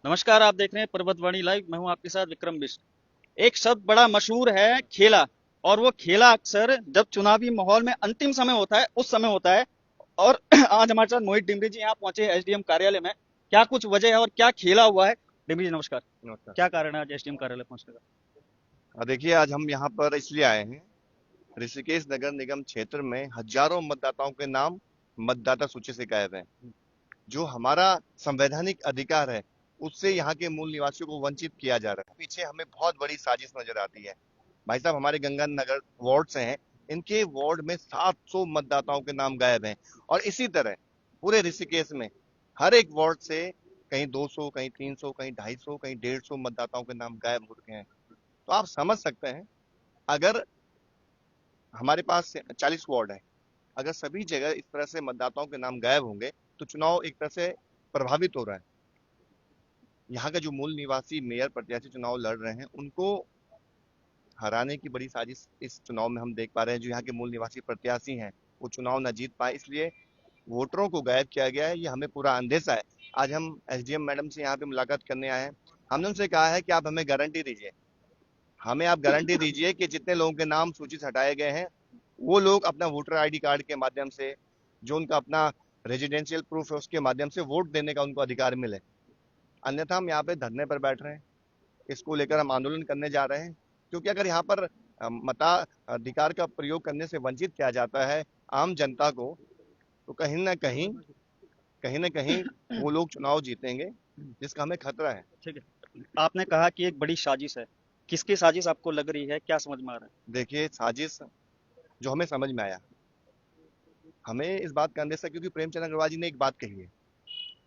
नमस्कार, आप देख रहे हैं पर्वतवाणी लाइव। मैं हूं आपके साथ विक्रम बिष्ट। एक शब्द बड़ा मशहूर है, खेला। और वो खेला अक्सर जब चुनावी माहौल में अंतिम समय होता है, उस समय होता है। और आज हमारे साथ मोहित डिमरी जी यहाँ पहुंचे हैं एसडीएम कार्यालय में। क्या कुछ वजह है और क्या खेला हुआ है? डिमरी जी नमस्कार। नमस्कार। क्या कारण है आज एसडीएम कार्यालय पहुंचने का? देखिए, आज हम यहाँ पर इसलिए आए हैं। ऋषिकेश नगर निगम क्षेत्र में हजारों मतदाताओं के नाम मतदाता सूची से गायब हैं। जो हमारा संवैधानिक अधिकार है, उससे यहाँ के मूल निवासियों को वंचित किया जा रहा है। पीछे हमें बहुत बड़ी साजिश नजर आती है। भाई साहब, हमारे गंगानगर वार्ड से हैं। इनके वार्ड में 700 मतदाताओं के नाम गायब हैं। और इसी तरह पूरे ऋषिकेश में हर एक वार्ड से कहीं 200, कहीं 300, कहीं 250, कहीं 150 मतदाताओं के नाम गायब हो रखे हैं। तो आप समझ सकते हैं, अगर हमारे पास 40 वार्ड है, अगर सभी जगह इस तरह से मतदाताओं के नाम गायब होंगे तो चुनाव एक तरह से प्रभावित हो रहा है। यहाँ का जो मूल निवासी मेयर प्रत्याशी चुनाव लड़ रहे हैं, उनको हराने की बड़ी साजिश इस चुनाव में हम देख पा रहे हैं। जो यहाँ के मूल निवासी प्रत्याशी हैं, वो चुनाव न जीत पाए, इसलिए वोटरों को गायब किया गया है। ये हमें पूरा अंदेशा है। आज हम एसडीएम मैडम से यहाँ पे मुलाकात करने आए हैं। हमने उनसे कहा है कि आप हमें गारंटी दीजिए, हमें आप गारंटी दीजिए कि जितने लोगों के नाम सूची से हटाए गए हैं, वो लोग अपना वोटर आईडी कार्ड के माध्यम से, जो उनका अपना रेजिडेंशियल प्रूफ है, उसके माध्यम से वोट देने का उनको अधिकार मिले। अन्यथा हम यहाँ पे धरने पर बैठ रहे हैं। इसको लेकर हम आंदोलन करने जा रहे हैं। क्योंकि अगर यहाँ पर मताधिकार का प्रयोग करने से वंचित किया जाता है आम जनता को, तो कहीं ना कहीं वो लोग चुनाव जीतेंगे, जिसका हमें खतरा है। ठीक है। आपने कहा कि एक बड़ी साजिश है। किसकी साजिश आपको लग रही है? क्या समझ में आ रहा देखिए, साजिश जो हमें समझ में आया, हमें इस बात का अंदेशा, क्योंकि प्रेमचंद अग्रवाल जी ने एक बात कही है।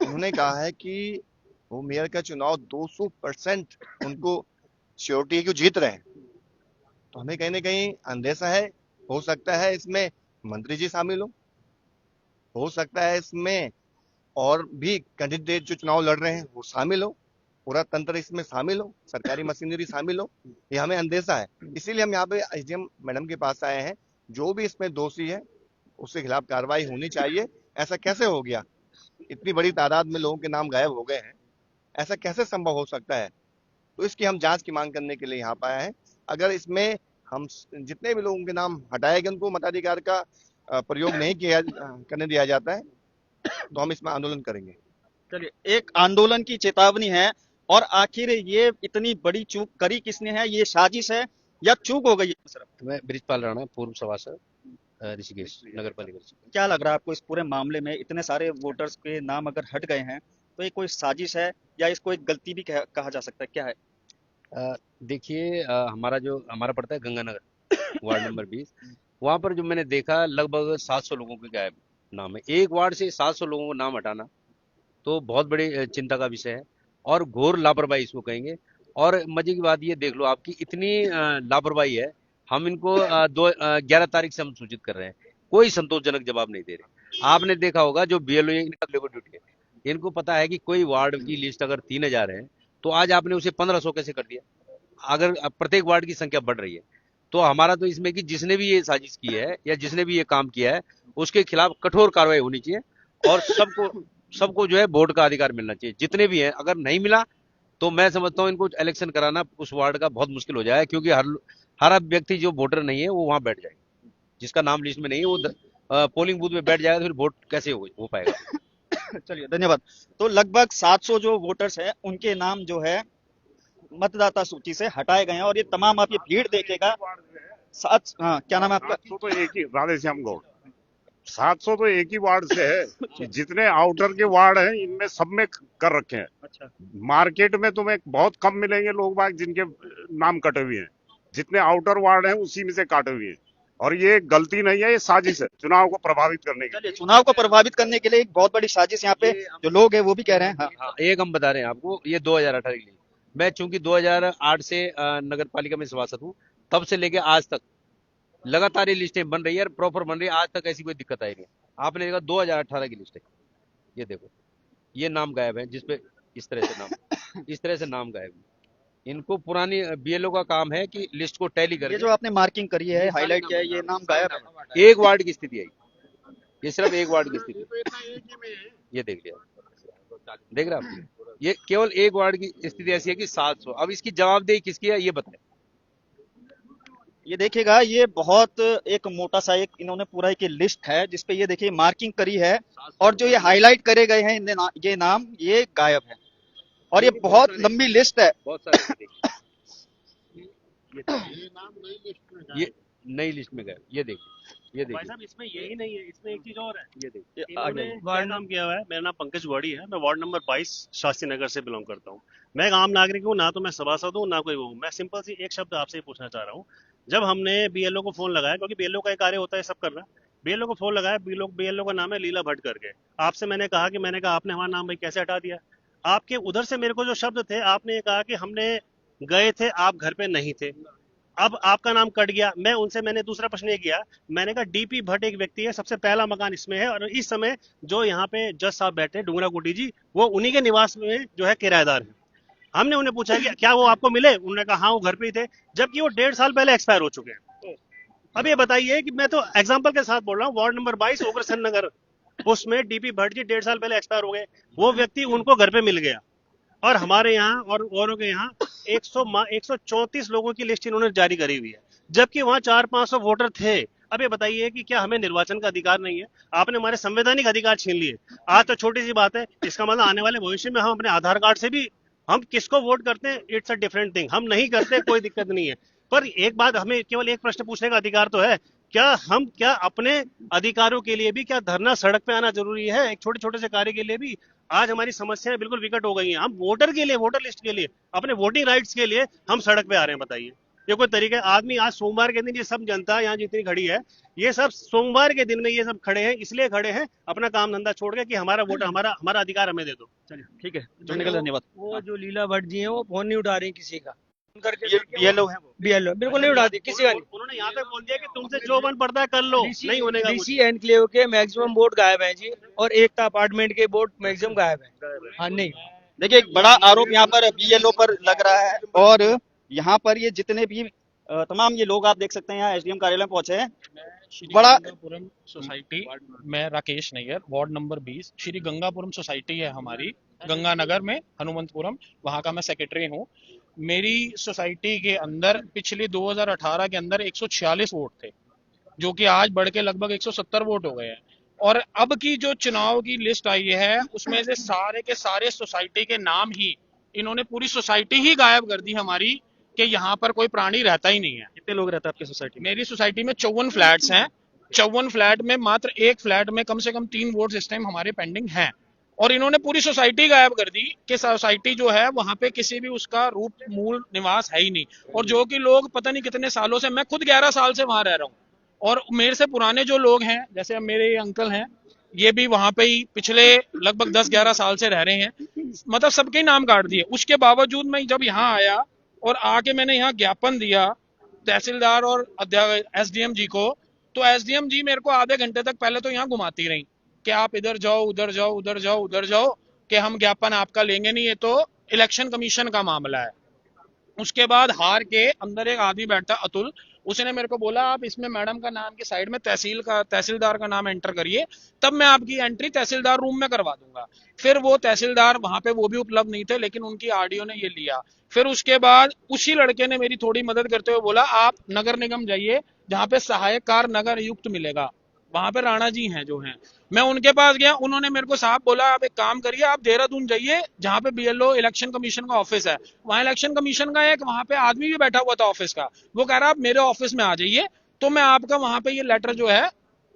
उन्होंने कहा है कि वो मेयर का चुनाव 200% उनको श्योरिटी है कि वो जीत रहे हैं। तो हमें कहीं ना कहीं अंदेशा है, हो सकता है इसमें मंत्री जी शामिल हो सकता है इसमें और भी कैंडिडेट जो चुनाव लड़ रहे हैं वो शामिल हो, पूरा तंत्र इसमें शामिल हो, सरकारी मशीनरी शामिल हो। ये हमें अंदेशा है। इसीलिए हम यहाँ पे एसडीएम मैडम के पास आए हैं। जो भी इसमें दोषी है, उसके खिलाफ कार्रवाई होनी चाहिए। ऐसा कैसे हो गया? इतनी बड़ी तादाद में लोगों के नाम गायब हो गए हैं, ऐसा कैसे संभव हो सकता है? तो इसकी हम जांच की मांग करने के लिए यहाँ पर आए हैं। अगर इसमें हम जितने भी लोगों के नाम हटाए गए, उनको मताधिकार का प्रयोग नहीं किया करने दिया जाता है, तो हम इसमें आंदोलन करेंगे। चलिए, एक आंदोलन की चेतावनी है। और आखिर ये इतनी बड़ी चूक करी किसने है? ये साजिश है या चूक हो गई है सिर्फ? मैं बृजपाल राणा, पूर्व सभासद, ऋषिकेश नगर पालिका ऋषिकेश। क्या लग रहा है आपको इस पूरे मामले में? इतने सारे वोटर्स के नाम अगर हट गए हैं, तो ये कोई साजिश है या इसको एक गलती भी कहा जा सकता है? क्या है? देखिए, हमारा पड़ता है गंगानगर, वार्ड नंबर 20। वहां पर जो मैंने देखा, लगभग 700 लोगों के गायब नाम है। एक वार्ड से 700 लोगों को नाम हटाना तो बहुत बड़ी चिंता का विषय है, और घोर लापरवाही इसको कहेंगे। और मजे की बात ये देख लो, आपकी इतनी लापरवाही है। हम इनको 11 तारीख से हम सूचित कर रहे हैं, कोई संतोषजनक जवाब नहीं दे रहे। आपने देखा होगा, जो बीएलओ इनका लेबर ड्यूटी है, इनको पता है कि कोई वार्ड की लिस्ट अगर 3,000 है, तो आज आपने उसे 1,500 कैसे कर दिया? अगर अब प्रत्येक वार्ड की संख्या बढ़ रही है, तो हमारा तो इसमें कि जिसने भी ये साजिश की है या जिसने भी ये काम किया है, उसके खिलाफ कठोर कार्रवाई होनी चाहिए। और सबको सबको जो है वोट का अधिकार मिलना चाहिए, जितने भी हैं। अगर नहीं मिला तो मैं समझता हूँ इनको इलेक्शन कराना उस वार्ड का बहुत मुश्किल हो जाएगा, क्योंकि हर हर व्यक्ति जो वोटर नहीं है वो वहां बैठ जाएगा। जिसका नाम लिस्ट में नहीं है वो पोलिंग बूथ में बैठ जाएगा, तो फिर वोट कैसे हो पाएगा? चलिए, धन्यवाद। तो लगभग 700 जो वोटर्स हैं, उनके नाम जो है मतदाता सूची से हटाए गए हैं। और ये तमाम आप ये भीड़ देखेगा। सात, हाँ, क्या नाम है आपका? 700 तो एक ही राधेश्याम गौड़। 700 तो एक ही वार्ड से है। जितने आउटर के वार्ड हैं, इनमें सब में कर रखे हैं। अच्छा। मार्केट में तुम्हें बहुत कम मिलेंगे लोग बाग जिनके नाम कटे हुए हैं। जितने आउटर वार्ड हैं उसी में से काटे हुए हैं। और ये गलती नहीं है, ये साजिश है चुनाव को प्रभावित करने के चलिए, लिए। चुनाव को प्रभावित करने के लिए एक बहुत बड़ी साजिश यहाँ पे जो लोग हैं वो भी कह रहे हैं। हाँ। हाँ, एक हम बता रहे हैं आपको, ये 2018 के लिए। मैं चूंकि 2008 से नगर पालिका में सभासद हूँ, तब से लेके आज तक लगातार ये लिस्टें बन रही है, प्रॉपर बन रही है। आज तक ऐसी कोई दिक्कत आई नहीं। आपने देखा 2018 की लिस्ट है, ये देखो, ये नाम गायब है जिसपे इस तरह से नाम गायब है। इनको पुरानी बीएलओ का काम है कि लिस्ट को टैली ये करके जो आपने मार्किंग करी है, ये सारे हाईलाइट नाम किया है, हटा ये दें, नाम सारे गायब नाम है। हटा दें। एक वार्ड की स्थिति आई, ये सिर्फ एक वार्ड की स्थिति, ये देख लिया, देख रहे आप? ये केवल एक वार्ड की स्थिति ऐसी है कि 700। अब इसकी जवाबदेही किसकी है ये बताएं। ये देखिएगा, ये बहुत एक मोटा सा एक इन्होंने पूरा एक लिस्ट है जिसपे ये देखिए मार्किंग करी है, और जो ये हाईलाइट करे गए हैं ये नाम ये गायब है, और ये देखिए बहुत लंबी लिस्ट है। बहुत सारे हैं, देखिए ये नई लिस्ट में गए, ये देखिए ये भाई देखिए साहब इसमें यही नहीं है, इसमें एक चीज और है। ये देखिए। ये आगे इन्होंने क्या काम किया हुआ है। मेरा नाम पंकज वाड़ी है, मैं वार्ड नंबर 22 शास्त्री नगर से बिलोंग करता हूँ। मैं एक आम नागरिक हूँ, ना तो मैं सभासद हूँ ना कोई वो हूँ। मैं सिंपल सी एक शब्द आपसे ही पूछना चाह रहा हूँ। जब हमने बीएलओ को फोन लगाया, क्योंकि बीएलओ का एक कार्य होता है सब करना, बीएलओ को फोन लगाया, बीएलओ का नाम है लीला भट्ट करके। आपसे मैंने कहा कि मैंने कहा आपने हमारा नाम भाई कैसे हटा दिया। आपके उधर से मेरे को जो शब्द थे, आपने ये कहा कि हमने गए थे, आप घर पे नहीं थे, अब आपका नाम कट गया। मैंने दूसरा प्रश्न ये किया, मैंने कहा डीपी भट्ट एक व्यक्ति है, सबसे पहला मकान इसमें है, और इस समय जो यहाँ पे जज साहब बैठे हैं डूंगरा कोटी जी, वो उन्हीं के निवास में जो है किराएदार है। हमने उन्हें पूछा कि क्या वो आपको मिले, उन्होंने कहा हाँ वो घर पे ही थे, जबकि वो 1.5 साल पहले एक्सपायर हो चुके हैं। अब ये बताइए कि मैं तो एग्जाम्पल के साथ बोल रहा हूँ, वार्ड नंबर 22 ओग्रसन नगर, उसमें डीपी भट्ट जी 1.5 साल पहले एक्सपायर हो गए, वो व्यक्ति उनको घर पे मिल गया, और हमारे यहाँ और औरों के यहाँ 134 लोगों की लिस्ट इन्होंने जारी करी हुई है, जबकि वहाँ 400-500 वोटर थे। अब ये बताइए कि क्या हमें निर्वाचन का अधिकार नहीं है? आपने हमारे संवैधानिक अधिकार छीन लिए। आज तो छोटी सी बात है, इसका मतलब आने वाले भविष्य में हम अपने आधार कार्ड से भी हम किसको वोट करते हैं, इट्स अ डिफरेंट थिंग। हम नहीं करते, कोई दिक्कत नहीं है, पर एक बात, हमें केवल एक प्रश्न पूछने का अधिकार तो है, क्या अपने अधिकारों के लिए भी क्या धरना सड़क पे आना जरूरी है? एक छोटे छोटे से कार्य के लिए भी आज हमारी समस्याएं बिल्कुल विकट हो गई हैं। हम वोटर के लिए, वोटर लिस्ट के लिए, अपने वोटिंग राइट्स के लिए हम सड़क पे आ रहे हैं। बताइए ये कोई तरीका है? आदमी आज सोमवार के दिन, ये सब जनता यहाँ जितनी खड़ी है, ये सब सोमवार के दिन में ये सब खड़े हैं, इसलिए खड़े हैं अपना काम धंधा छोड़ के कि हमारा वोट, हमारा हमारा अधिकार हमें दे दो। चलिए ठीक है, जुड़ने के लिए धन्यवाद। वो जो लीला भट्ट जी हैं वो फोन नहीं उठा रही किसी का, करके बीएलओ है वो। बीएलओ बिल्कुल नहीं उठाती किसी का नहीं। उन्होंने यहाँ पे बोल दिया कि तुमसे जो बन पड़ता है कर लो, नहीं होने का कुछ। डीसी एनक्लेव के मैक्सिमम वोट गायब हैं जी, और एकता अपार्टमेंट के वोट मैक्सिमम गायब हैं। हाँ नहीं, देखिए एक बड़ा आरोप यहाँ पर बीएलओ पर लग रहा है, और यहाँ पर ये जितने भी तमाम ये लोग आप देख सकते हैं यहाँ एसडीएम कार्यालय में पहुंचे हैं। बड़ा गंगापुरम सोसाइटी, मैं Rakesh Nayyar, ward number 20, Shri Gangapuram society है हमारी, गंगानगर में, हनुमंतपुरम, वहां का मैं सेक्रेटरी हूँ। मेरी सोसाइटी के अंदर पिछले 2018 के अंदर 146 वोट थे, जो कि आज बढ़ के लगभग 170 वोट हो गए हैं। और अब की जो चुनाव की लिस्ट आई है, उसमें से सारे के सारे सोसाइटी के नाम ही इन्होंने, पूरी सोसाइटी ही गायब कर दी हमारी, कि यहाँ पर कोई प्राणी रहता ही नहीं है। कितने लोग रहते हैं आपकी सोसाइटी में? मेरी सोसाइटी में 54 फ्लैट्स हैं। 54 फ्लैट में मात्र एक फ्लैट में कम से कम 3 वोट्स इस टाइम हमारे पेंडिंग हैं, और इन्होंने पूरी सोसाइटी गायब कर दी कि सोसाइटी जो है वहां पे किसी भी उसका रूप मूल निवास है ही नहीं। और जो कि लोग पता नहीं कितने सालों से, मैं खुद 11 साल से वहां रह रहा हूँ, और मेरे से पुराने जो लोग हैं, जैसे अब मेरे अंकल हैं, ये भी वहां पे ही पिछले लगभग 10-11 साल से रह रहे हैं, मतलब सबके नाम काट दिए। उसके बावजूद मैं जब यहाँ आया और आके मैंने यहाँ ज्ञापन दिया तहसीलदार और एसडीएम जी को, तो एसडीएम जी मेरे को आधे घंटे तक पहले तो यहाँ घुमाती रही कि आप इधर जाओ, उधर जाओ, उधर जाओ, उधर जाओ, कि हम ज्ञापन आपका लेंगे नहीं, ये तो इलेक्शन कमीशन का मामला है। उसके बाद हार के अंदर एक आदमी बैठा अतुल, उसने मेरे को बोला आप इसमें मैडम का नाम के साइड में तहसीलदार का नाम एंटर करिए, तब मैं आपकी एंट्री तहसीलदार रूम में करवा दूंगा। फिर वो तहसीलदार वहां पे वो भी उपलब्ध नहीं थे, लेकिन उनकी आरडीओ ने ये लिया। फिर उसके बाद उसी लड़के ने मेरी थोड़ी मदद करते हुए बोला आप नगर निगम जाइए, जहाँ पे सहायक कार नगर आयुक्त मिलेगा, वहां पे राणा जी हैं जो हैं। मैं उनके पास गया, उन्होंने मेरे को साहब बोला आप एक काम करिए, आप देहरादून जाइए, जहाँ पे बीएलओ इलेक्शन कमीशन का ऑफिस है, वहां इलेक्शन कमीशन का एक वहां पे आदमी भी बैठा हुआ था ऑफिस का, वो कह रहा आप मेरे ऑफिस में आ जाइए, तो मैं आपका वहां पे ये लेटर जो है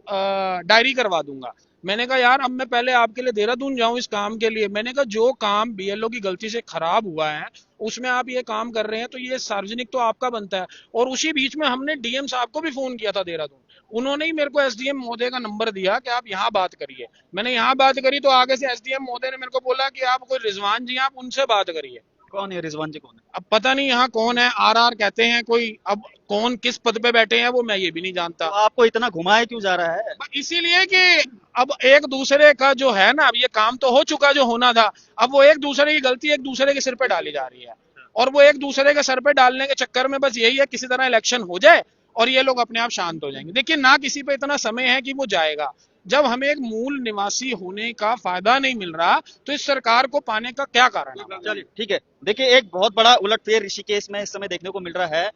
डायरी करवा दूंगा। मैंने कहा यार अब मैं पहले आपके लिए देहरादून जाऊं इस काम के लिए। मैंने कहा जो काम बीएलओ की गलती से खराब हुआ है उसमें आप ये काम कर रहे हैं, तो ये सार्वजनिक तो आपका बनता है। और उसी बीच में हमने डीएम साहब को भी फोन किया था देहरादून, उन्होंने ही मेरे को एसडीएम महोदय का नंबर दिया कि आप यहाँ बात करिए। मैंने यहाँ बात करी तो आगे से एसडीएम महोदय ने मेरे को बोला कि आप कोई रिजवान जी, आप उनसे बात करिए। कौन है रिजवान जी, कौन है? अब पता नहीं यहाँ कौन है, आरआर कहते हैं कोई, अब कौन किस पद पे बैठे हैं वो मैं ये भी नहीं जानता। तो आपको इतना घुमाए क्यों जा रहा है? इसीलिए कि अब एक दूसरे का जो है ना, अब ये काम तो हो चुका जो होना था, अब वो एक दूसरे की गलती एक दूसरे के सिर पे डाली जा रही है, और वो एक दूसरे के सर पे डालने के चक्कर में बस यही है किसी तरह इलेक्शन हो जाए और ये लोग अपने आप शांत हो जाएंगे। देखिए ना किसी पे इतना समय है कि वो जाएगा, जब हमें एक मूल निवासी होने का फायदा नहीं मिल रहा, तो इस सरकार को पाने का क्या कारण है? चलिए ठीक है। देखिए एक बहुत बड़ा उलटफेर ऋषिकेश में इस समय देखने को मिल रहा है।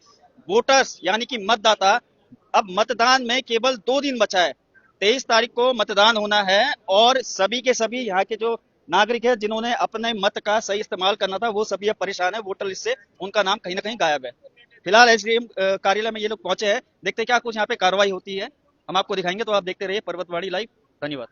वोटर्स यानी कि मतदाता, अब मतदान में केवल 2 दिन बचा है। 23 तारीख को मतदान होना है और सभी के सभी यहाँ के जो नागरिक है जिन्होंने अपने मत का सही इस्तेमाल करना था वो सभी अब परेशान है। वोटर लिस्ट से उनका नाम कहीं ना कहीं गायब है। फिलहाल एसडीएम कार्यालय में ये लोग पहुंचे हैं। देखते हैं क्या कुछ यहाँ पे कार्रवाई होती है, हम आपको दिखाएंगे। तो आप देखते रहिए पर्वतवाणी लाइव। धन्यवाद।